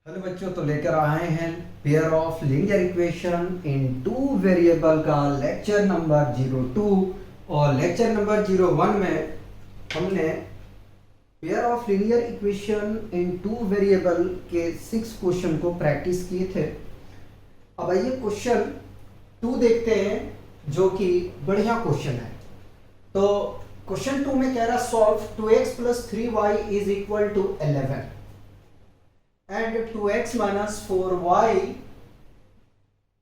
Hello बच्चों, तो लेकर आए हैं pair of linear equation in two variable का लेक्चर नंबर 02। और लेक्चर नंबर 01 में हमने pair of linear equation in two variable के 6 क्वेश्चन को प्रैक्टिस किए थे। अब आइए क्वेश्चन 2 देखते हैं, जो कि बढ़िया क्वेश्चन है। तो क्वेश्चन 2 में कह रहा solve 2x plus 3y is equal to 11 and 2x minus 4y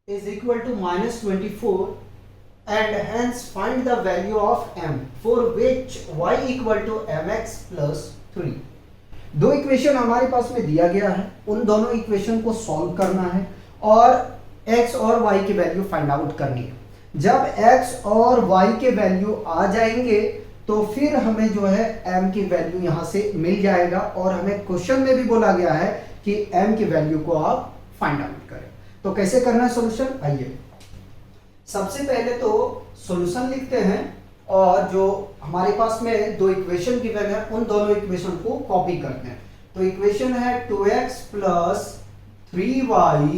is equal to minus 24 and hence find the value of m for which y equal to mx plus 3। दो equation हमारे पास में दिया गया है, उन दोनों इक्वेशन को solve करना है और x और y की वैल्यू फाइंड आउट करनी है। जब x और y के वैल्यू आ जाएंगे तो फिर हमें जो है m की वैल्यू यहां से मिल जाएगा और हमें क्वेश्चन में भी बोला गया है कि m की वैल्यू को आप फाइंड आउट करें। तो कैसे करना है सॉल्यूशन, आइए सबसे पहले तो सॉल्यूशन लिखते हैं और जो हमारे पास में दो इक्वेशन गिवन है उन दोनों इक्वेशन को कॉपी करते हैं। तो इक्वेशन है 2x plus 3y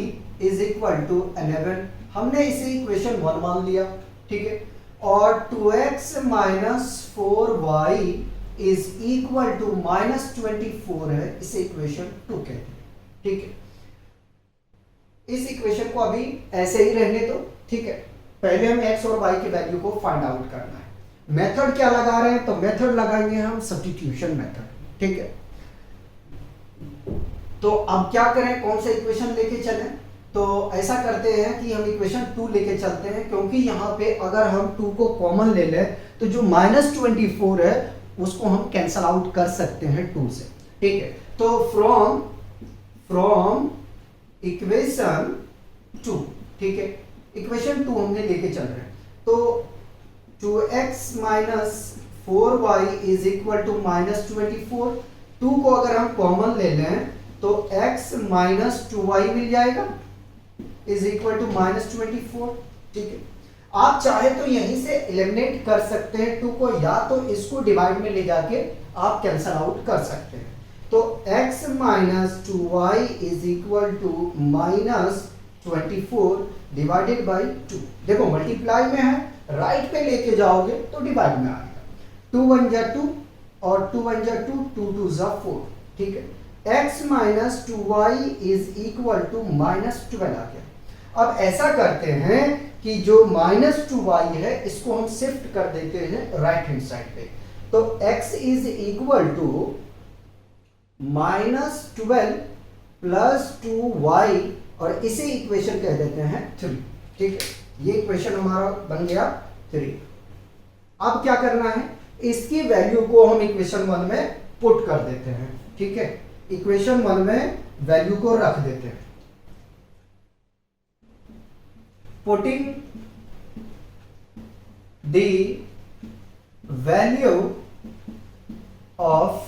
is equal to 11। हमने इसे इक्वेशन 1 मान लिया, ठीक है। और 2x minus 4y is equal to minus 24 है, इसे इक्वेशन 2 कहते हैं, ठीक है। इस इक्वेशन को अभी ऐसे ही रहने दो, ठीक है। पहले हम x और y की वैल्यू को फाइंड आउट करना है। मेथड क्या लगा रहे हैं, तो मेथड लगाएंगे हम सब्स्टिट्यूशन मेथड, ठीक है। तो अब क्या करें, कौन सा इक्वेशन लेके चलें, तो ऐसा करते हैं कि हम इक्वेशन 2 लेके चलते हैं, क्योंकि यहाँ पे अगर हम 2 को कॉमन ले लें तो जो माइनस 24 है उसको हम कैंसल आउट कर सकते हैं 2 से, ठीक है। तो फ्रॉम इक्वेशन 2, ठीक है, इक्वेशन 2 हमने लेके चल रहे हैं। तो 2x minus 4y is equal to minus 24। 2 को अगर हम कॉमन ले लें तो x माइनस 2y मिल जाएगा इज इक्वल टू माइनस 24, ठीक है। आप चाहे तो यहीं से एलिमिनेट कर सकते हैं 2 को, या तो इसको डिवाइड में ले जाके आप कैंसल आउट कर सकते हैं। तो x minus 2y is equal to minus 24 divided by 2। देखो मल्टीप्लाई में है, राइट पे लेके जाओगे तो डिवाइड में आएगा। 2 1 जा 2 और 2 1 जा 2, 2 2 जा 4, ठीक है। x minus 2y is equal to minus 12 आ गया। अब ऐसा करते हैं कि जो माइनस 2y है इसको हम शिफ्ट कर देते हैं राइट हैंड साइड पे। तो x is equal to minus 12 plus 2y और इसे इक्वेशन कह देते हैं 3, ठीक है। ये इक्वेशन हमारा बन गया 3। अब क्या करना है, इसकी वैल्यू को हम इक्वेशन 1 में पुट कर देते हैं, ठीक है। इक्वेशन 1 में वैल्यू को रख देते हैं। Putting the value of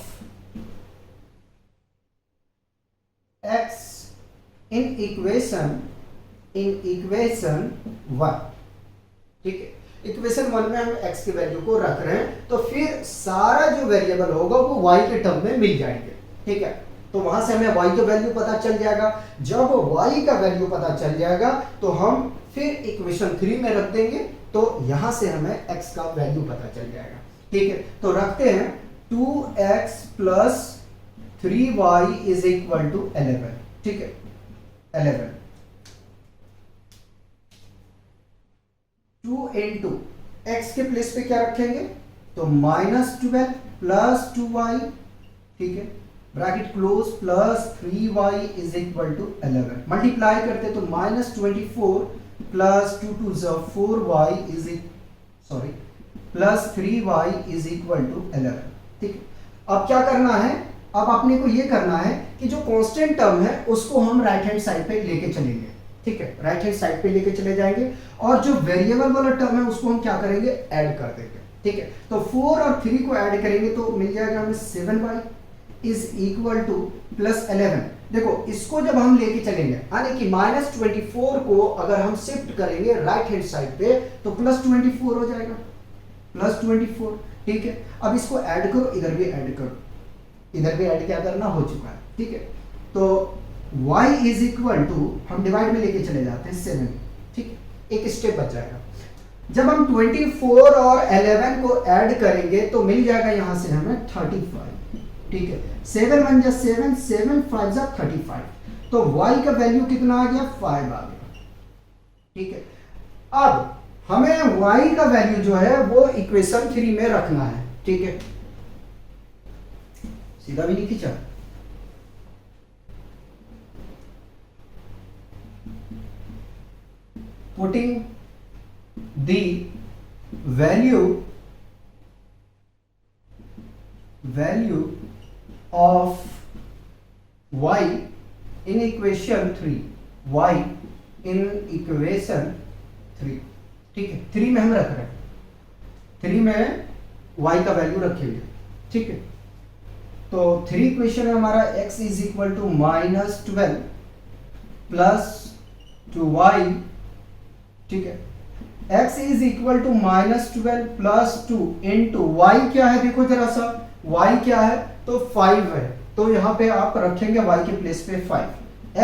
x in equation 1, ठीक है। इक्वेशन 1 में हम x की वैल्यू को रख रहे हैं, तो फिर सारा जो वेरिएबल होगा वो y के टर्म में मिल जाएंगे, ठीक है। तो वहां से हमें y का वैल्यू पता चल जाएगा। जब y का वैल्यू पता चल जाएगा तो हम फिर इक्वेशन 3 में रख देंगे, तो यहां से हमें x का वैल्यू पता चल जाएगा, ठीक है। तो रखते हैं 2x plus 3y is equal to 11, ठीक है। 11 2 into x के प्लेस पे क्या रखेंगे, तो माइनस 12 प्लस 2y, ठीक है, bracket close, plus 3y is equal to 11। Multiply करते तो minus 24 plus 2 2 4y is plus 3y is equal to 11, ठीक है। अब क्या करना है, अब अपने को ये करना है कि जो कांस्टेंट टर्म है उसको हम राइट हैंड साइड पे लेके चलेंगे, ठीक है। राइट हैंड साइड पे लेके चले जाएंगे और जो वेरिएबल वाला टर्म है उसको हम क्या करेंगे, ऐड कर देंगे, ठीक है। तो 4 और 3 को ऐड करेंगे तो मिल जाएगा हमें 7y is equal two plus 11। देखो इसको जब हम लेके चलेंगे, यानी कि माइनस 24 को अगर हम शिफ्ट करेंगे राइट हैंड साइड पे तो प्लस 24 हो जाएगा, प्लस 24, ठीक है। अब इसको ऐड करो, इधर भी ऐड करो, इधर भी ऐड क्या करना हो चुका है, ठीक है। तो y इज इक्वल टू, हम डिवाइड में लेके चले जाते हैं 7, ठीक, एक स्टेप बच जाएगा। जब हम 24 और 11 को ऐड करेंगे तो मिल जाएगा यहां से हमें 35, ठीक है। 7 1 जा 7, 7 5 जा 35, तो y का वैल्यू कितना आ गया, 5 आ गया, ठीक है। अब हमें y का वैल्यू जो है वो इक्वेशन 3 में रखना है, ठीक है। सीधा भी नहीं खींचा, putting the value of y in equation 3, y in equation 3, ठीक है। 3 में हम रख रहे हैं, 3 में y का वैल्यू रखेंगे, ठीक है। तो 3 इक्वेशन है हमारा, x is equal to -12 plus 2y, ठीक है। x is equal to -12 plus 2 into y क्या है, देखो जरा सा, y क्या है, तो 5 है, तो यहां पे आप रखेंगे y के प्लेस पे 5।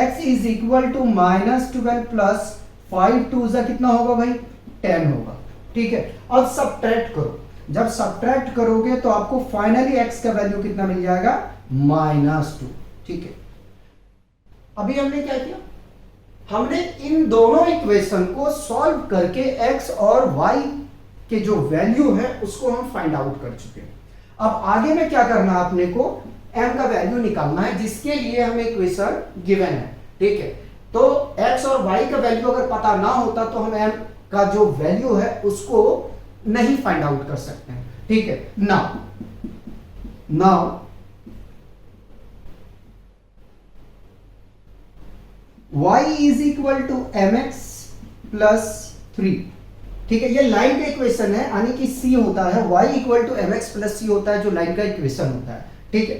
x is equal to -12 plus 5 2 जा कितना होगा भाई, 10 होगा, ठीक है। अब सब्ट्रैक्ट करो, जब सब्ट्रैक्ट करोगे तो आपको फाइनली x का वैल्यू कितना मिल जाएगा, -2, ठीक है। अभी हमने क्या किया, हमने इन दोनों इक्वेशन को सॉल्व करके x और y के जो वैल्यू है उसको हम फाइंड आउट कर चुके हैं। अब आगे में क्या करना है, अपने को m का वैल्यू निकालना है, जिसके लिए हमें इक्वेशन गिवन है, ठीक है। तो x और y का वैल्यू अगर पता ना होता तो हम m का जो वैल्यू है उसको नहीं फाइंड आउट कर सकते हैं, ठीक है। Now y is equal to mx plus 3, ठीक है। ये लाइन का इक्वेशन है, यानी कि c होता है, y equal to mx plus c होता है, जो लाइन का इक्वेशन होता है, ठीक है।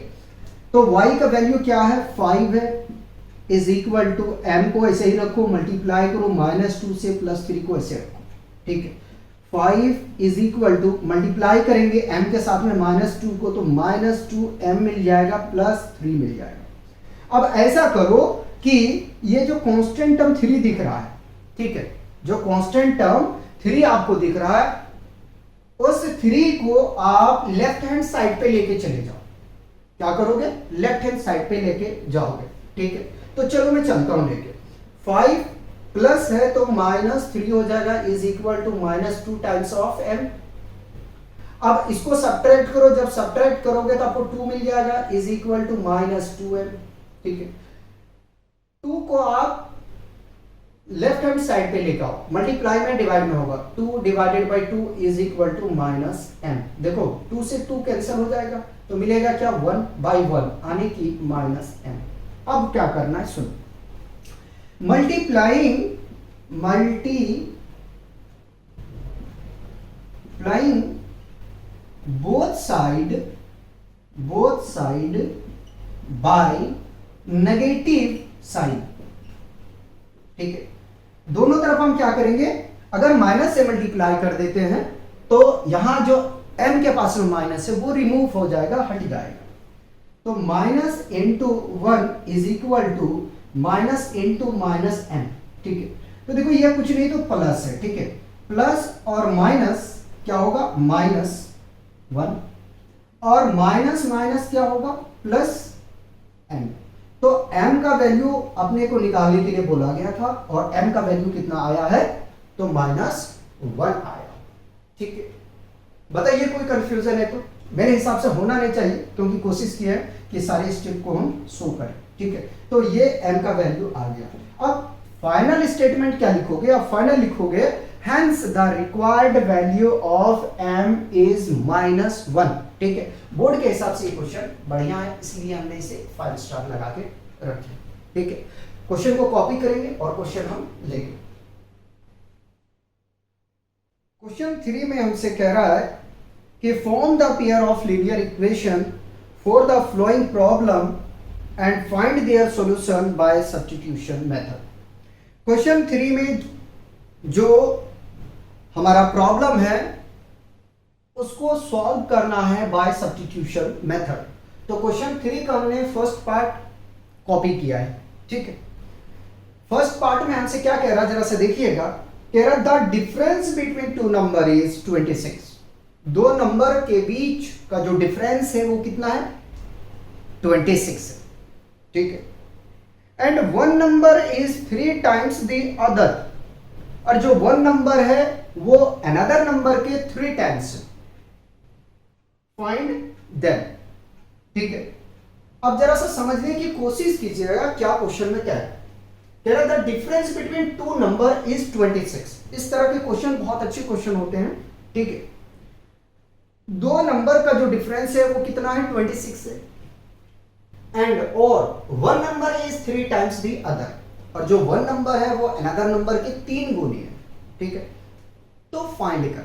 तो y का वैल्यू क्या है, 5 है, इज इक्वल टू m को ऐसे ही रखो, मल्टीप्लाई करो -2 से प्लस 3 को ऐसे रखो, ठीक है। 5 इज इक्वल टू, मल्टीप्लाई करेंगे m के साथ में -2 को, तो -2m मिल जाएगा प्लस 3 मिल जाएगा। अब ऐसा करो कि ये जो कांस्टेंट टर्म 3 दिख रहा है, ठीक है, जो कांस्टेंट टर्म 3 आपको दिख रहा है, उस 3 को आप लेफ्ट हैंड साइड पे लेके चले जाओ। क्या करोगे, लेफ्ट हैंड साइड पे लेके जाओगे, ठीक है। तो चलो मैं चलता हूं लेके, 5 प्लस है तो -3 हो जाएगा, is equal to -2 times of m। अब इसको सब्ट्रैक्ट करो, जब सब्ट्रैक्ट करोगे तो आपको 2 मिल जाएगा, इज इक्वल टू -2m, ठीक है। 2 को आप लेफ्ट हैंड साइड पे लेकर आओ, मल्टीप्लाई में डिवाइड में होगा, 2 divided by 2 is equal to -m। देखो 2 से 2 कैंसिल हो जाएगा, तो मिलेगा क्या, 1/1, यानी कि -m। अब क्या करना है, सुनो, multiplying both side by negative sign, ठीक है। दोनों तरफ हम क्या करेंगे, अगर माइनस से मल्टीप्लाई कर देते हैं तो यहां जो m के पास में माइनस है वो रिमूव हो जाएगा, हट जाएगा। तो minus into 1 is equal to minus into minus m, ठीक है। तो देखो ये कुछ नहीं तो प्लस है, ठीक है। प्लस और माइनस क्या होगा, -1, और माइनस माइनस क्या होगा, प्लस m। तो m का वैल्यू अपने को निकालने के लिए बोला गया था, और m का वैल्यू कितना आया है, तो -1 आया, ठीक है। बताइए कोई कंफ्यूजन है तो, मेरे हिसाब से होना नहीं चाहिए, क्योंकि कोशिश की है कि सारे स्टेप को हम शो करें, ठीक है। तो ये m का वैल्यू आ गया। अब फाइनल स्टेटमेंट क्या लिखोगे, अब फाइनल लिखोगे hence the required value of m is -1, ठीक है। बोर्ड के हिसाब से ये क्वेश्चन बढ़िया है, इसलिए हमने इसे 5 स्टार लगा के रखे, ठीक है। क्वेश्चन को कॉपी करेंगे और क्वेश्चन हम लेंगे। क्वेश्चन 3 में हमसे कह रहा है कि form the pair of linear equation for the flowing problem and find their solution bye substitution method. Question 3 में जो हमारा प्रॉब्लम है उसको सॉल्व करना है बाय सब्स्टिट्यूशन मेथड। तो क्वेश्चन 3 का हमने फर्स्ट पार्ट कॉपी किया है, ठीक है। फर्स्ट पार्ट में हमसे क्या कह रहा है, जरा से देखिएगा, कह रहा the difference between two number is 26। दो नंबर के बीच का जो डिफरेंस है वो कितना है, 26 है, ठीक है। And one number is 3 times the other, और जो वन नंबर है वो अनदर नंबर के 3 टाइम्स है। फाइंड देम, ठीक है। अब जरा सा समझने की कोशिश कीजिएगा क्या क्वेश्चन में क्या है। कह रहा the difference between two number is 26। इस तरह के क्वेश्चन बहुत अच्छे क्वेश्चन होते हैं, ठीक है। दो नंबर का जो डिफरेंस है वो कितना है, 26 है। एंड और one number is 3 times the other, और जो वन नंबर है वो अनदर नंबर के 3 गुनी है, ठीक है। तो फाइंड कर,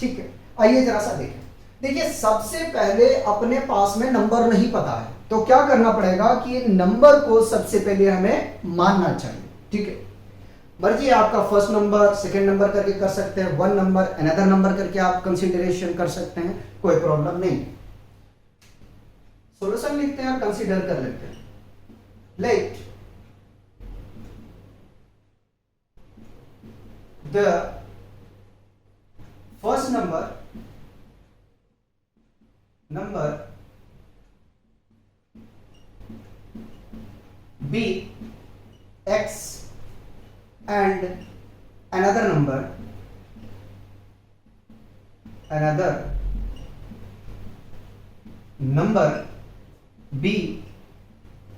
ठीक है। आइए जरा सा देखें। देखिए सबसे पहले अपने पास में नंबर नहीं पता है, तो क्या करना पड़ेगा कि नंबर को सबसे पहले हमें मानना चाहिए, ठीक है। मर्जी आपका फर्स्ट नंबर सेकंड नंबर करके कर सकते हैं, वन नंबर अनदर नंबर करके आप कंसीडरेशन कर सकते हैं, कोई प्रॉब्लम नहीं। सॉल्यूशन लिखते हैं और कंसीडर कर लेते हैं। Let the first number be x and another number be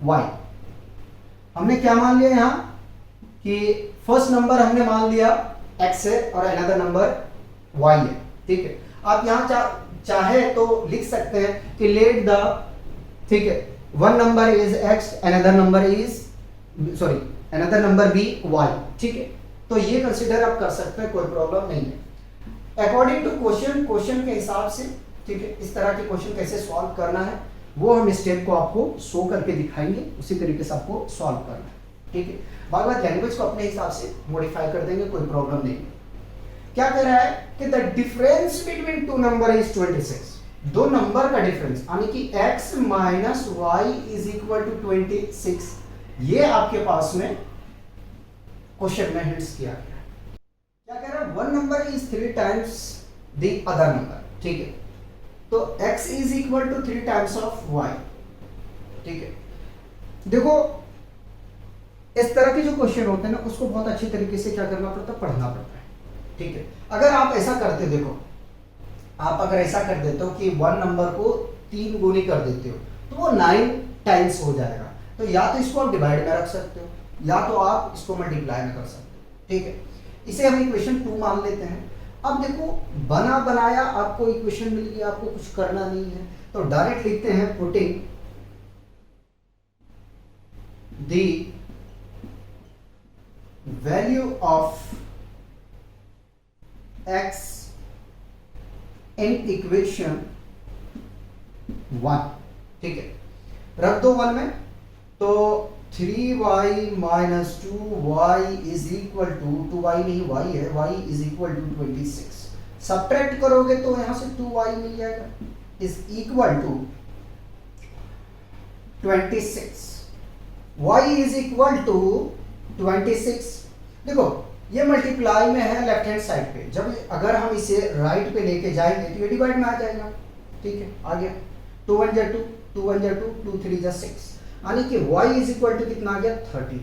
y। हमने क्या मान लिया यहां कि फर्स्ट नंबर हमने मान लिया x है और अनदर नंबर y है, ठीक है। आप यहां चाहे तो लिख सकते हैं कि लेट द, ठीक है, one number is x, another number be y, ठीक है। तो ये कंसीडर आप कर सकते हैं, कोई प्रॉब्लम नहीं है। अकॉर्डिंग टू क्वेश्चन के हिसाब से, ठीक है, इस तरह के क्वेश्चन कैसे सॉल्व करना है वो हम स्टेप को आपको शो करके दिखाएंगे, उसी तरीके से आपको सॉल्व करना है, ठीक है। बाकी बात लैंग्वेज को अपने हिसाब से मॉडिफाई कर देंगे, कोई प्रॉब्लम नहीं। क्या कह रहा है कि the difference between two number is 26। दो नंबर का डिफरेंस यानी कि x minus y is equal to 26, ये आपके पास में क्वेश्चन में हिंट्स किया गया है। क्या कह रहा है, one number is 3 times the other number, ठीक है। तो x is equal to 3 times of y, ठीक है। देखो इस तरह के जो क्वेश्चन होते हैं ना, उसको बहुत अच्छी तरीके से क्या करना पड़ता है, पढ़ना पड़ता है, ठीक है। अगर आप ऐसा करते, देखो आप अगर ऐसा कर देते हो कि वन नंबर को 3 गुनी कर देते हो तो वो 9 टाइम्स हो जाएगा। तो या तो इसको आप डिवाइड में रख सकते हो या तो आप इसको मल्टीप्लाई में कर सकते हो, ठीक है। इसे हम इक्वेशन 2 मान लेते हैं। अब देखो बना बनाया आपको इक्वेशन मिल गया, आपको कुछ करना नहीं है, तो डायरेक्ट लिखते हैं putting the value of x in equation 1, ठीक है। रख दो 1 में, तो 3y minus 2y is equal to 2y नहीं y है, y is equal to 26। Subtract करोगे तो यहां से 2y मिल जाएगा, is equal to 26। y is equal to 26। देखो ये मल्टीप्लाई में है लेफ्ट हैंड साइड पे, जब अगर हम इसे राइट पे लेके जाएंगे तो ये डिवाइड में आ जाएगा, ठीक है। आ गया 2 1 जा 2, 2 1 जा 2, 2 3 जा 6, यानी कि y इज इक्वल टू कितना आ गया, 30।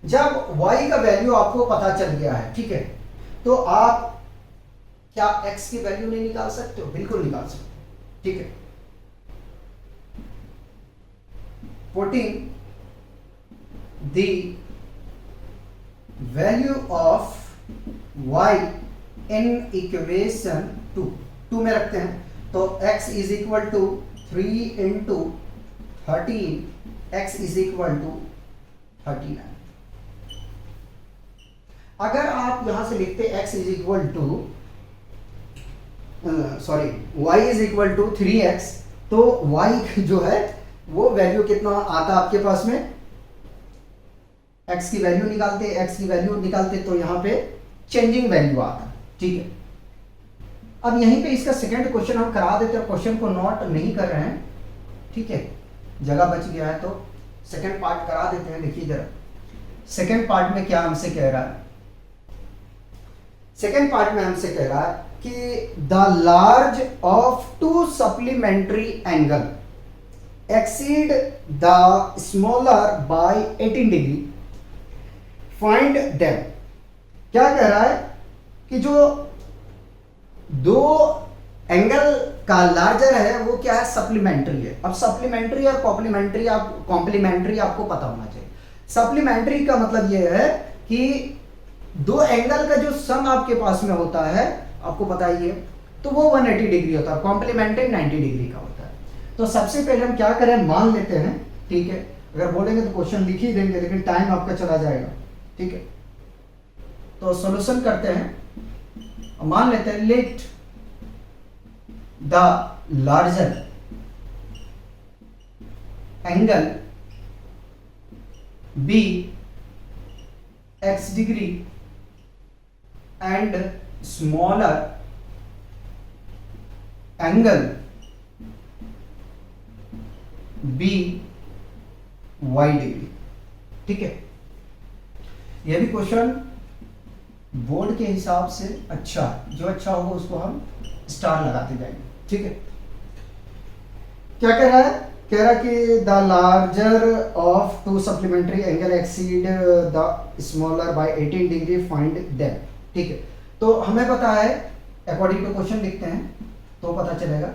जब y का वैल्यू आपको पता चल गया है, ठीक है, तो आप क्या x की वैल्यू नहीं निकाल सकते हो, बिल्कुल निकाल सकते हो, ठीक है। Putting the value of y in equation 2 में रखते हैं, तो x is equal to 3 into 13, x is equal to 39। अगर आप यहां से लिखते x is equal to y is equal to 3x, तो y जो है वो वैल्यू कितना आता आपके पास में, x की वैल्यू निकालते तो यहां पे चेंजिंग वैल्यू आता, ठीक है। अब यहीं पे इसका सेकंड क्वेश्चन हम करा देते हैं, क्वेश्चन को नोट नहीं कर रहे हैं, ठीक है, जगह बच गया है तो सेकंड पार्ट करा देते हैं, देखिए जरा सेकंड पार्ट में क्या हमसे कह रहा है। सेकंड पार्ट में हमसे कह रहा है कि the large of to supplementary angle exceed the smaller by 18 degree, find them. क्या कह रहा है कि जो दो एंगल का लार्जर है वो क्या है, सप्लीमेंट्री है। अब सप्लीमेंट्री और कॉम्प्लीमेंट्री आपको पता होना चाहिए। सप्लीमेंट्री का मतलब ये है कि दो एंगल का जो सम आपके पास में होता है, आपको पता ही है, तो वो 180 डिग्री होता है, कॉम्प्लीमेंट्री 90 डिग्री का होता है। तो सबसे पहले हम क्या करें, मान लेते हैं, ठीक है। अगर बोलेंगे तो क्वेश्चन लिख ही देंगे, लेकिन टाइम आपका चला जाएगा, ठीक है। तो सॉल्यूशन करते हैं। मान लेते हैं let the larger angle be x degree and smaller angle be y degree, ठीक है। यह भी क्वेश्चन बोर्ड के हिसाब से अच्छा, जो अच्छा होगा उसको हम स्टार लगाते जाएंगे, ठीक है। क्या कह रहा है, कह रहा कि the larger of to supplementary angle exceed the smaller by 18 degree, find them, ठीक है। तो हमें पता है, अकॉर्डिंग टू क्वेश्चन लिखते हैं तो पता चलेगा,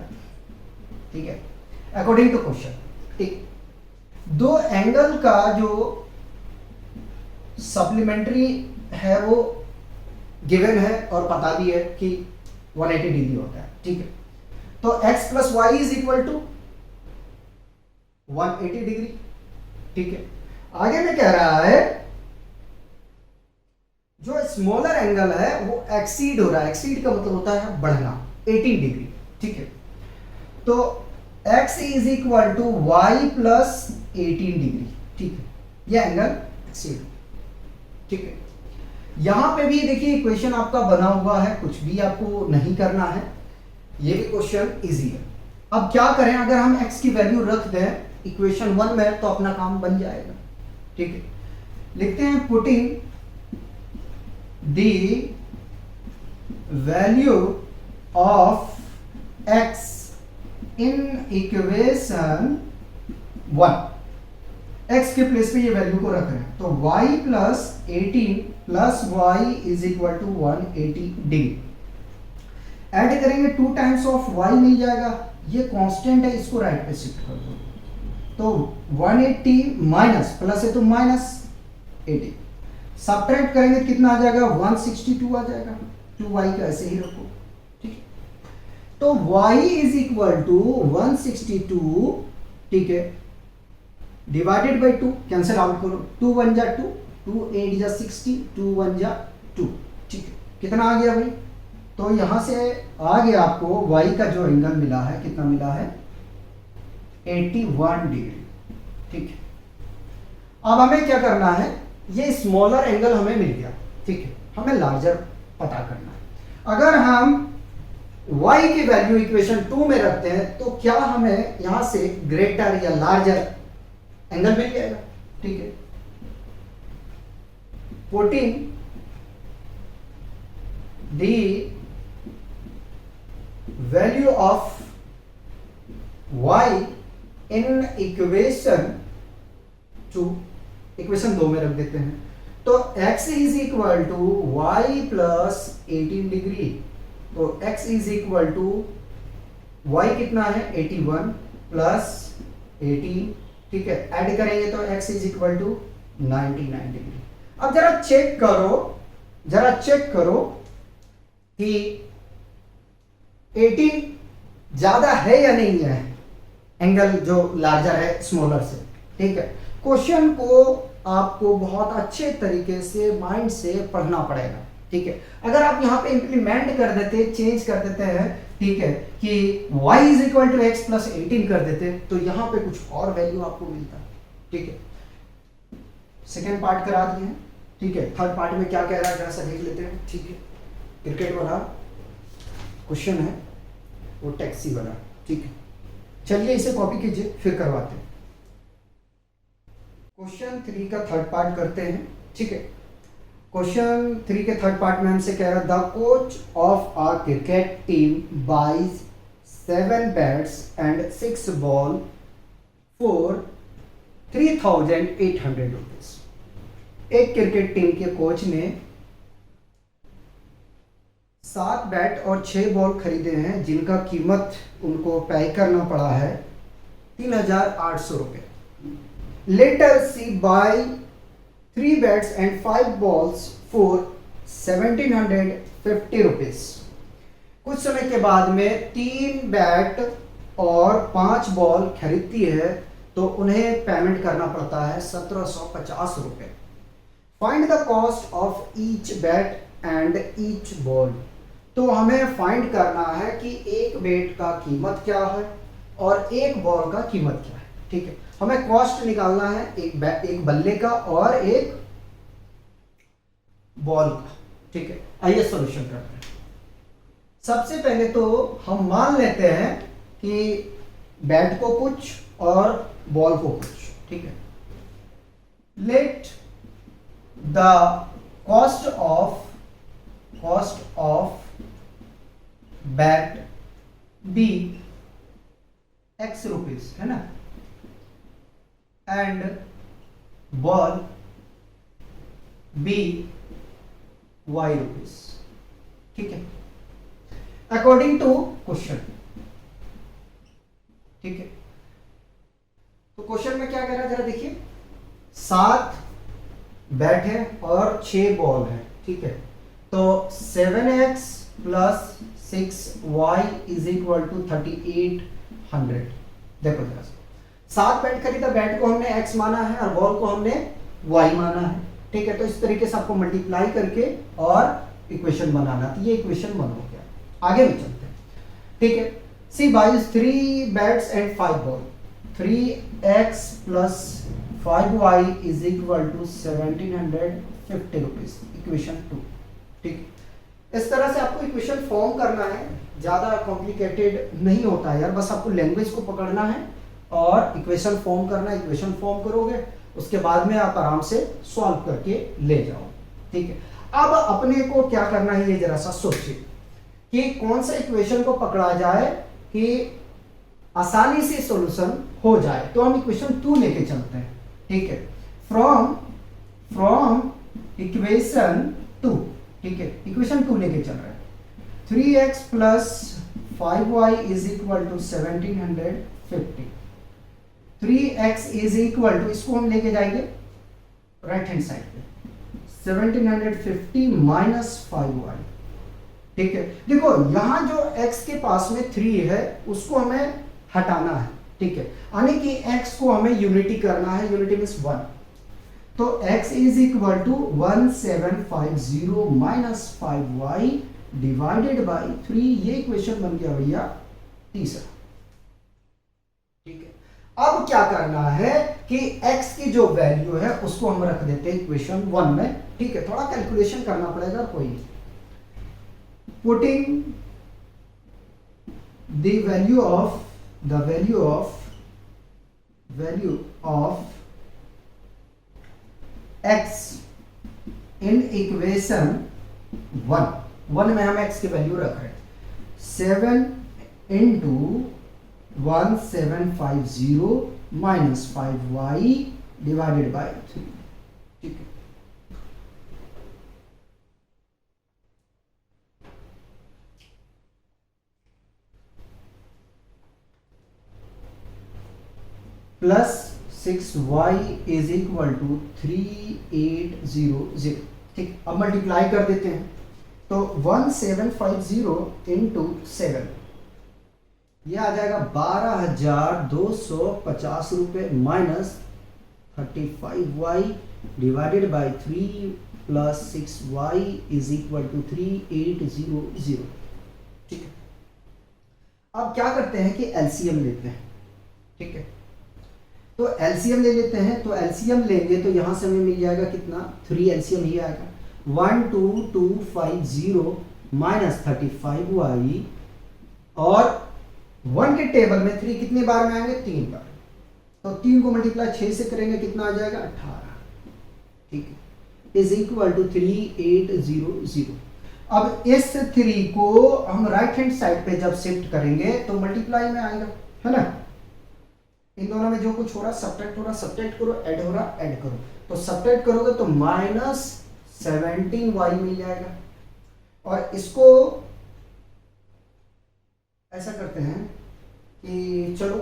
ठीक है। अकॉर्डिंग टू क्वेश्चन, ठीक, दो एंगल का जो सप्लीमेंट्री है वो गिवन है और पता भी है कि 180 डिग्री होता है, ठीक है। तो x plus y is equal to 180 degree, ठीक है। आगे में कह रहा है जो स्मॉलर एंगल है वो एक्सीड हो रहा है, एक्सीड का मतलब होता है बढ़ना, 18 डिग्री, ठीक है। तो x is equal to y plus 18 degree, ठीक है। यह एंगल एक्सीड, ठीक है। यहां पे भी देखिए इक्वेशन आपका बना हुआ है, कुछ भी आपको नहीं करना है, ये भी क्वेश्चन इजी है। अब क्या करें, अगर हम x की वैल्यू रख दें इक्वेशन 1 में तो अपना काम बन जाएगा, ठीक है। लिखते हैं putting the value of x in equation 1, x के प्लेस पे ये वैल्यू को रख रहे हैं, तो y plus 18 plus y is equal to 180 degree. Add करेंगे 2 टाइम्स ऑफ y मिल जाएगा, ये कांस्टेंट है, इसको राइट पे शिफ्ट कर दो, तो 180 माइनस प्लस है तो माइनस 80, सब्ट्रैक्ट करेंगे कितना आ जाएगा, 162 आ जाएगा। 2y का ऐसे ही रखो, ठीक है। तो y इज इक्वल टू 162, ठीक है, डिवाइडेड बाई 2, कैंसिल आउट करो, 2 1 जा 2, 2 8 जा 60, 2 1 जा 2, ठीक है। कितना आ गया भाई, तो यहां से आ गया आपको y का जो एंगल मिला है, कितना मिला है, 81 डिग्री, ठीक है। अब हमें क्या करना है, ये स्मॉलर एंगल हमें मिल गया, ठीक है, हमें लार्जर पता करना है। अगर हम y की वैल्यू इक्वेशन 2 में रखते हैं तो क्या हमें यहां से ग्रेटर या लार्जर एंगल मिल जाएगा, ठीक है। Putting the value of y in equation 2, equation 2 में रख देते हैं, तो x is equal to y plus 18 degree, तो x is equal to y कितना है 81 प्लस 18, ठीक है। ऐड करेंगे तो x is equal to 99 degree. अब जरा चेक करो कि 18 ज्यादा है या नहीं है, एंगल जो लार्जर है स्मॉलर से, ठीक है। क्वेश्चन को आपको बहुत अच्छे तरीके से माइंड से पढ़ना पड़ेगा, ठीक है। अगर आप यहाँ पे इंप्लीमेंट कर देते, चेंज कर देते हैं, ठीक है, कि y is equal to x plus 18 कर देते, तो यहाँ पे कुछ और वैल्यू आपको मिलता, ठीक है। सेकेंड पार्ट करा दिए हैं, ठीक है। थर्ड पार्ट में क्या कह रहा है जरा सा देख लेते हैं, ठीक है। क्रिकेट वाला क्वेश्चन है, वो टैक्सी वाला, ठीक है। चलिए इसे कॉपी कीजिए, फिर करवाते हैं। क्वेश्चन 3 का थर्ड पार्ट करते हैं, ठीक है। क्वेश्चन 3 के थर्ड पार्ट में हमसे कह रहा है the coach of a cricket team buys 7 bats and 6 ball for 3,800 rupees. एक क्रिकेट टीम के कोच ने 7 बैट और 6 बॉल खरीदे हैं जिनका कीमत उनको पे करना पड़ा है 3,800 रुपये। Later she buys 3 bats and 5 balls for 1,750 rupees. कुछ समय के बाद में 3 बैट और 5 बॉल खरीदती है तो उन्हें पेमेंट करना पड़ता है 1,750 रुपये। Find the cost of each bat and each ball. तो हमें फाइंड करना है कि एक बैट का कीमत क्या है और एक बॉल का कीमत क्या है, ठीक है। हमें कॉस्ट निकालना है एक बल्ले का और एक बॉल का, ठीक है। आइए सॉल्यूशन करते हैं। सबसे पहले तो हम मान लेते हैं कि बैट को कुछ और बॉल को कुछ, ठीक है। Let the cost of bat be X rupees, है ना, and ball be Y rupees, ठीक है, अकॉर्डिंग टू क्वेश्चन, ठीक है। तो क्वेश्चन में क्या कह रहा है जरा देखिए, 7 बैट है और 6 बॉल है, ठीक है। तो 7x plus 6y is equal to 3,800। देखो जरा, 7 बैट खरीदा, बैट को हमने x माना है और बॉल को हमने y माना है, ठीक है। तो इस तरीके से आपको मल्टीप्लाई करके और इक्वेशन बनाना, तो ये इक्वेशन 1 हो गया। आगे भी चलते हैं, ठीक है। C buys 3 bats and 5 ball, 3x plus 5y is equal to 1,750 rupees, equation 2, ठीक। इस तरह से आपको इक्वेशन फॉर्म करना है, ज्यादा कॉम्प्लिकेटेड नहीं होता है यार, बस आपको लैंग्वेज को पकड़ना है और इक्वेशन फॉर्म करना है। इक्वेशन फॉर्म करोगे उसके बाद में आप आराम से सॉल्व करके ले जाओ, ठीक है। अब अपने को क्या करना है ये जरा सा सोचिए कि कौन सा इक्वेशन को पकड़ा जाए कि आसानी से सॉल्यूशन हो जाए। तो हम इक्वेशन 2 लेके चलते हैं, ठीक है। फ्रॉम इक्वेशन 2, ठीक है, इक्वेशन 2 लेके चल रहे हैं। 3x plus 5y is equal to 1,750। 3x is equal to, इसको हम लेके जाएंगे राइट हैंड साइड पे, 1,750 माइनस 5y, ठीक है। देखो यहां जो x के पास में 3 है उसको हमें हटाना है, ठीक है, यानी कि x को हमें यूनिटी करना है, यूनिटी मींस 1। तो x is equal to 1,750 minus 5y divided by 3, ये इक्वेशन बन गया भैया तीसरा, ठीक है। अब क्या करना है कि x की जो वैल्यू है उसको हम रख देते हैं इक्वेशन 1 में, ठीक है। थोड़ा कैलकुलेशन करना पड़ेगा, कोई नहीं। Putting the value of x in equation 1 में हम x की वैल्यू रख रहे हैं 7 into 1,750 minus 5y divided by 3, ठीक है। Plus 6y is equal to 3,800, ठीक। अब मल्टीप्लाई कर देते हैं तो 1,750 इंटू 7, ये आ जाएगा 12,250 रुपये minus 35y divided by 3 plus 6y is equal to 3,800, ठीक है। अब क्या करते हैं कि एलसीएम लेते हैं, ठीक है। तो एलसीएम ले लेते हैं, तो एलसीएम लेंगे तो यहां से हमें मिल जाएगा कितना, 3 एलसीएम ही आएगा, 1,250 माइनस 35y, और 1 के टेबल में 3 कितनी बार में आएंगे, 3 बार, तो 3 को मल्टीप्लाई 6 से करेंगे कितना आ जाएगा 18, ठीक है, इज इक्वल टू 3800। अब इस 3 को हम राइट हैंड साइड पे जब शिफ्ट करेंगे तो मल्टीप्लाई में आएगा, है ना। इन दोनों में जो कुछ हो रहा है सब्ट्रैक्ट हो रहा, सब्ट्रैक्ट करो, ऐड हो रहा, ऐड करो, तो सब्ट्रैक्ट करोगे तो -17y मिल जाएगा। और इसको ऐसा करते हैं कि चलो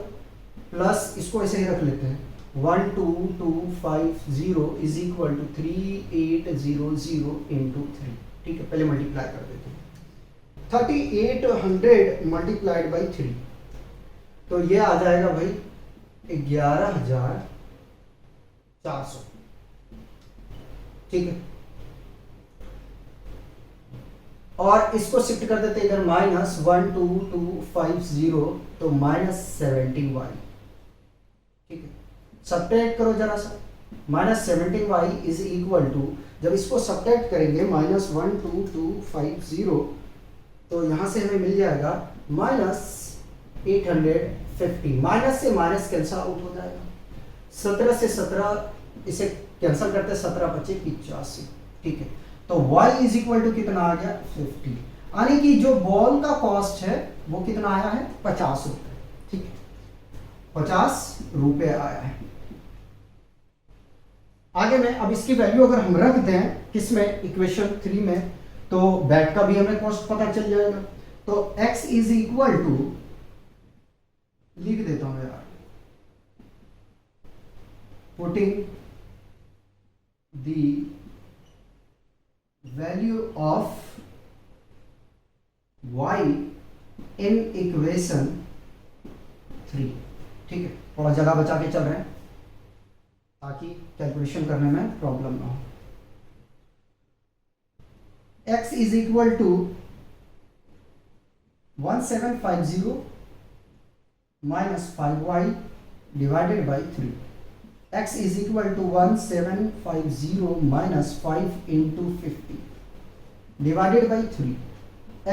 प्लस इसको ऐसे ही रख लेते हैं, 12250 इज इक्वल टू 3800 इंटू 3, ठीक है। पहले मल्टीप्लाई कर देते हैं, 3800 मल्टीप्लाइड बाई 3, तो ये आ जाएगा भाई 11400, ठीक है। और इसको शिफ्ट कर देते हैं इधर, -12250 तो -17y, ठीक है। सब्ट्रैक्ट करो जरा सा, -17y इज इक्वल टू, जब इसको सब्ट्रैक्ट करेंगे -12250 तो यहां से हमें मिल जाएगा -850, माइनस से माइनस कैंसिल आउट हो जाएगा, 17 से 17 इसे कैंसिल करते, 17 बचे 85, ठीक है। तो y इज इक्वल टू कितना आ गया 50, यानी कि जो बॉल का कॉस्ट है वो कितना आया है 50 रुपए, ठीक है, 50 रुपए आया है। आगे में अब इसकी वैल्यू अगर हम रख दें किसमें, इक्वेशन 3 में, तो बैट का भी हमें कॉस्ट पता चल जाएगा। तो x इज इक्वल टू, लिख देता हूं यार, putting the value of y in equation 3, ठीक है। थोड़ा जगह बचा के चल रहे हैं ताकि कैलकुलेशन करने में प्रॉब्लम ना हो। x is equal to 1750 minus 5y divided by 3, x is equal to 1750 minus 5 into 50 divided by 3,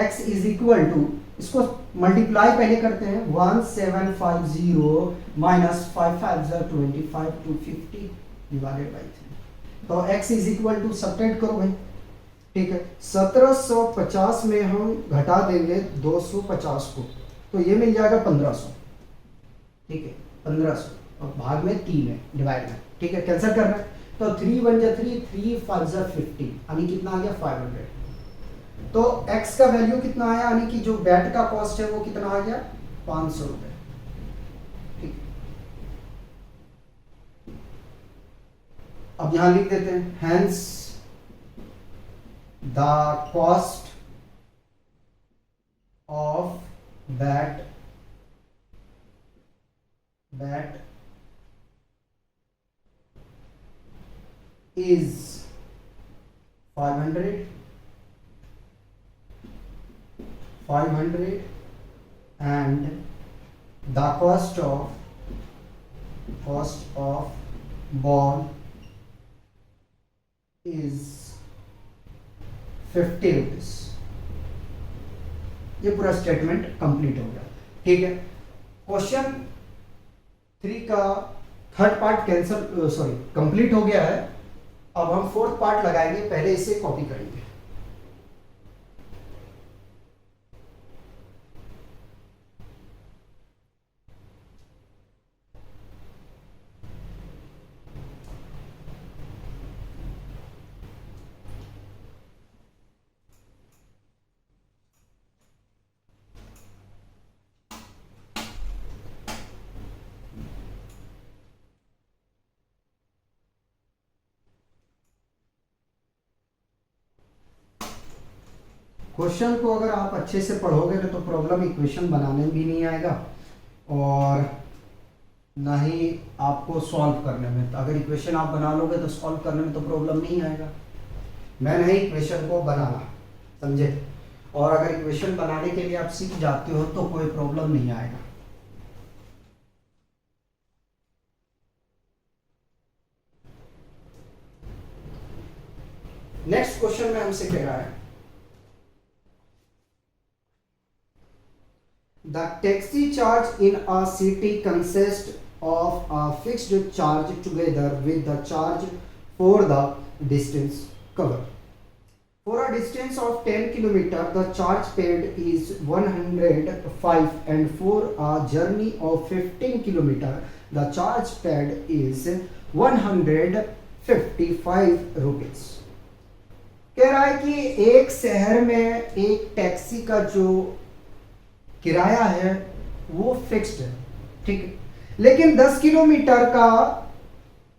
x is equal to, इसको मल्टीप्लाई पहले करते हैं, 1750 माइनस 5 5 25 टू 50 डिवाइडेड बाई 3, तो x is equal to, subtract करो भाई, ठीक है। 1750 में हम घटा देंगे 250 को, तो ये मिल जाएगा 1500, ठीक है, 1500, और भाग में 3 है, डिवाइड में, ठीक है, कैंसिल करना है, तो 3 1 जा 3, 3 5 जा 50, यानी कितना आ गया 500। तो x का वैल्यू कितना आया, यानी कि जो बैट का कॉस्ट है वो कितना आ गया 500 रुपए, ठीक। अब यहां लिख देते हैं, hence the cost of bat is 500 and the cost of ball is 50 rupees। ये पूरा स्टेटमेंट कंप्लीट हो गया, ठीक है। क्वेश्चन 3 का थर्ड पार्ट कंप्लीट हो गया है। अब हम फोर्थ पार्ट लगाएंगे, पहले इसे कॉपी करेंगे। क्वेश्चन को अगर आप अच्छे से पढ़ोगे तो प्रॉब्लम इक्वेशन बनाने भी नहीं आएगा और ना ही आपको सॉल्व करने में। अगर इक्वेशन आप बना लोगे तो सॉल्व करने में तो प्रॉब्लम नहीं आएगा। मैंने ही इक्वेशन को बनाना, समझे। और अगर इक्वेशन बनाने के लिए आप सीख जाते हो तो कोई प्रॉब्लम नहीं आएगा। नेक्स्ट क्वेश्चन में हमसे कह रहा है, the taxi charge in a city consists of a fixed charge together with the charge for the distance covered. For a distance of 10 km, the charge paid is 105, and for a journey of 15 km, the charge paid is 155 rupees. कह रहा है कि एक शहर में एक taxi का जो किराया है वो फिक्स्ड है, ठीक है, लेकिन 10 किलोमीटर का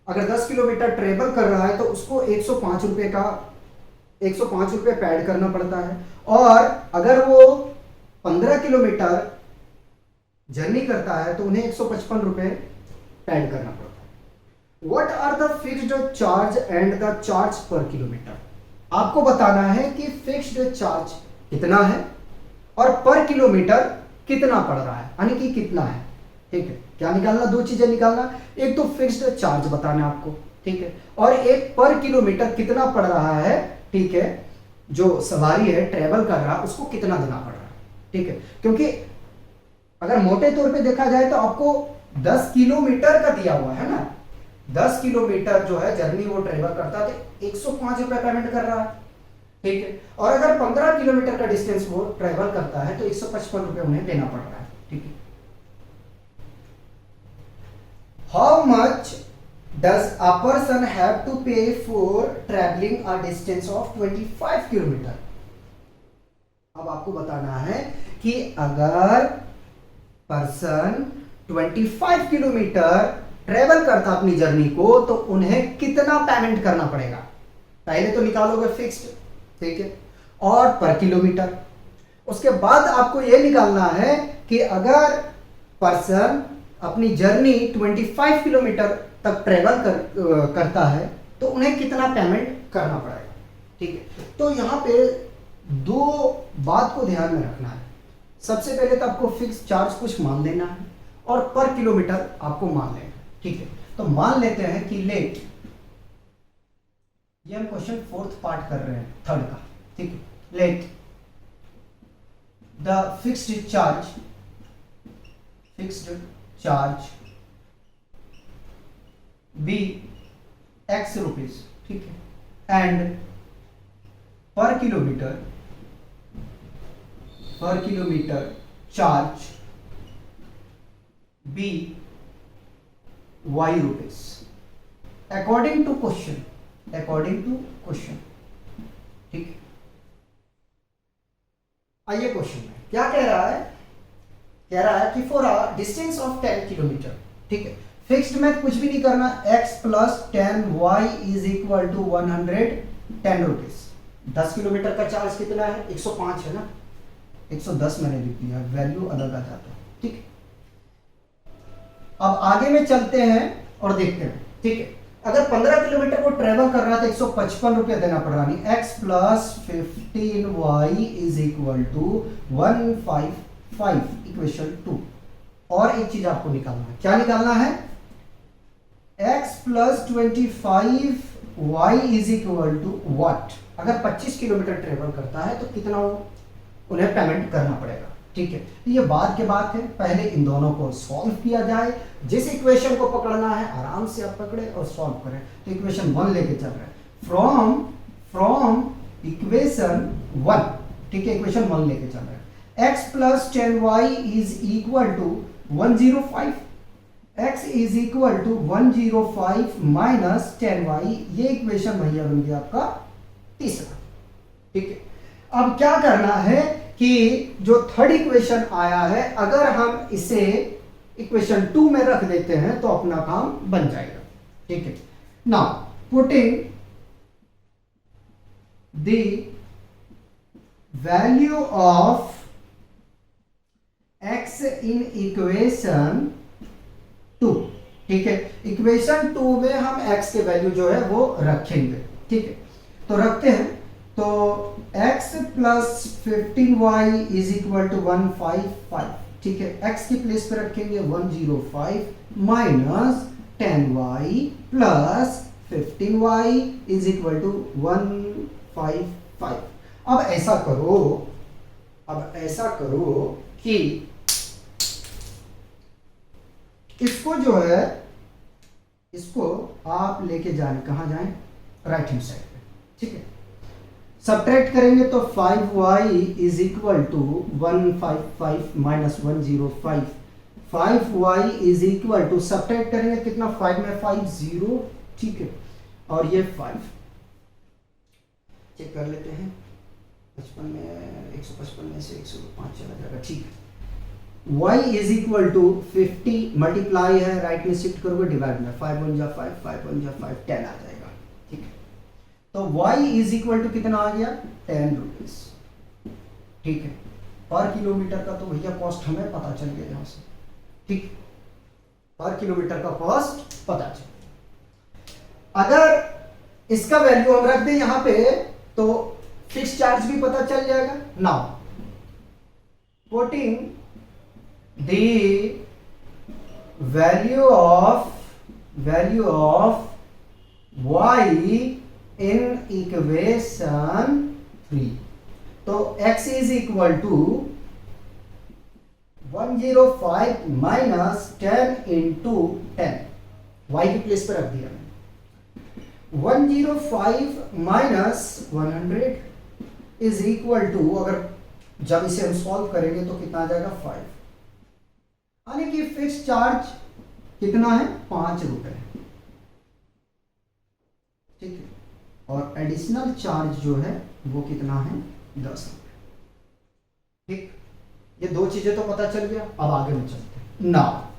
अगर 10 किलोमीटर ट्रेवल कर रहा है तो उसको 105 रुपये पैड करना पड़ता है, और अगर वो 15 किलोमीटर जर्नी करता है तो उन्हें 155 रुपये पैड करना पड़ता है. What are the fixed charge and the charge per kilometer. आपको बताना है कि फिक्स्ड चार्ज कितना है और पर किलोमीटर कितना पड़ रहा है, यानी कि कितना है. ठीक है, क्या निकालना, दो चीजें निकालना, एक तो फिक्स्ड चार्ज बताना आपको, ठीक है, और एक पर किलोमीटर कितना पड़ रहा है. ठीक है, जो सवारी है ट्रेवल कर रहा है उसको कितना देना पड़ रहा है. ठीक है, क्योंकि अगर मोटे तौर पे देखा जाए तो आपको 10 किलोमीटर का दिया हुआ है ना, 10 किलोमीटर जो है जर्नी वो ट्रेवल करता है तो 105 रुपए पेमेंट कर रहा है. ठीक है, और अगर 15 किलोमीटर का डिस्टेंस वो ट्रेवल करता है तो 155 रुपए उन्हें देना पड़ रहा है. ठीक है, how much does a person have to pay for traveling a distance of 25 kilometre. अब आपको बताना है कि अगर पर्सन 25 किलोमीटर ट्रेवल करता अपनी जर्नी को तो उन्हें कितना पेमेंट करना पड़ेगा. पहले तो निकालोगे फिक्स्ड, ठीक है, और पर किलोमीटर. उसके बाद आपको यह निकालना है कि अगर पर्सन अपनी जर्नी 25 किलोमीटर तक ट्रेवल करता है तो उन्हें कितना पेमेंट करना पड़ेगा. ठीक है, तो यहां पे दो बात को ध्यान में रखना है. सबसे पहले तो आपको फिक्स चार्ज कुछ मान लेना है और पर किलोमीटर आपको मान लेना है. ठीक है, तो मान लेते हैं कि लेट, ये हम क्वेश्चन 4th पार्ट कर रहे हैं 3rd का. ठीक है, let the fixed charge be x rupees. ठीक है, and per kilometer charge be y rupees according to question. ठीक है, आइए क्वेश्चन में क्या कह रहा है. कह रहा है कि for a distance of 10 kilometer. ठीक है, फिक्स्ड में कुछ भी नहीं करना, x plus 10y is equal to 110 rupees. 10 kilometer का चार्ज कितना है, 105 है ना, 110 मैंने लिख दिया, वैल्यू अलग आ जाता है. ठीक है, अब आगे में चलते हैं और देखते हैं. ठीक है, अगर 15 किलोमीटर को ट्रेवल कर रहा है तो 155 रुपया देना पड़ रहा, नहीं, x plus 15y is equal to 155 equation 2. और एक चीज आपको निकालना है, क्या निकालना है, x plus 25y is equal to what. अगर 25 किलोमीटर ट्रेवल करता है तो कितना उन्हें पेमेंट करना पड़ेगा. ठीक है, तो ये बाद के बात है, पहले इन दोनों को सॉल्व किया जाए. जिस इक्वेशन को पकड़ना है आराम से आप पकड़े और सॉल्व करें. तो इक्वेशन 1 लेके चल रहे हैं, फ्रॉम इक्वेशन 1. ठीक है, इक्वेशन 1 लेके चल रहे हैं. x plus 10y is equal to 105. x is equal to 105 minus 10y. ये इक्वेशन भैया बन गया आपका तीसरा. ठीक है, अब क्या करना है कि जो 3rd इक्वेशन आया है अगर हम इसे इक्वेशन 2 में रख देते हैं तो अपना काम बन जाएगा. ठीक है, now putting the value of x in equation 2. ठीक है, इक्वेशन 2 में हम x के वैल्यू जो है वो रखेंगे. ठीक है, तो रखते हैं. तो x plus 15y is equal to 155. ठीक है, x की प्लेस पे रखेंगे 105 minus 10y plus 15y is equal to 155. अब ऐसा करो कि इसको जो है, इसको आप लेके जाए, कहाँ जाएं, राइट हैंड साइड पे, ठीक है। सब्ट्रैक्ट करेंगे तो 5y is equal to 155 minus 105, 5y is equal to, subtract करेंगे कितना, 5 में 5 0, ठीक है, और ये 5 चेक कर लेते हैं, 55 में 155 में से 105 चला जाएगा, ठीक है। y is equal to 50, multiply है, राइट में शिफ्ट करोगे, डिवाइड में 5 1 जा 5, 5 1 जा 5, 10 आ जाएगा, ठीक है। तो y इज इक्वल टू कितना आ गया, 10 रुपीज, ठीक है। पर किलोमीटर का तो भैया कॉस्ट हमें पता चल गया यहां से, ठीक, पर किलोमीटर का कॉस्ट पता चल। अगर इसका वैल्यू हम रख दें यहां पे तो फिक्स चार्ज भी पता चल जाएगा। Now putting the value of y in equation 3, तो x is equal to 105 minus 10 into 10, y की प्लेस पर रख दिया मैंने, 105 माइनस 100 इज इक्वल टू, अगर जब इसे हम सॉल्व करेंगे तो कितना आ जाएगा, 5, यानी कि फिक्स चार्ज कितना है, 5 रुपए, ठीक है, और एडिशनल चार्ज जो है वो कितना है, 10 रुपए, ठीक। ये दो चीजें तो पता चल गया, अब आगे में चलते हैं ना,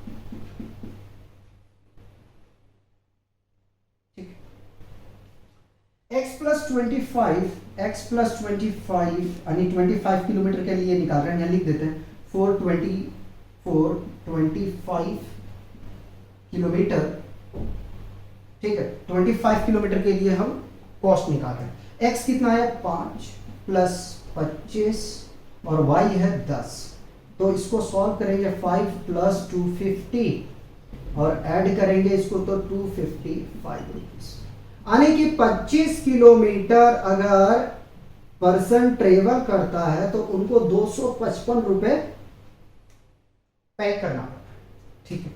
ठीक। x प्लस 25 यानी 25 किलोमीटर के लिए निकाल रहे हैं, यहां लिख देते हैं 425 किलोमीटर, ठीक है, 25 किलोमीटर के लिए हम कॉस्ट निकाल रहे हैं। x कितना है, 5 प्लस 25 और y है 10, तो इसको सॉल्व करेंगे, 5 प्लस 250 और ऐड करेंगे इसको तो 255 रुपीज, यानी कि 25 किलोमीटर अगर पर्सन ट्रेवल करता है तो उनको 255 रुपए पे करना पड़ता है, ठीक है।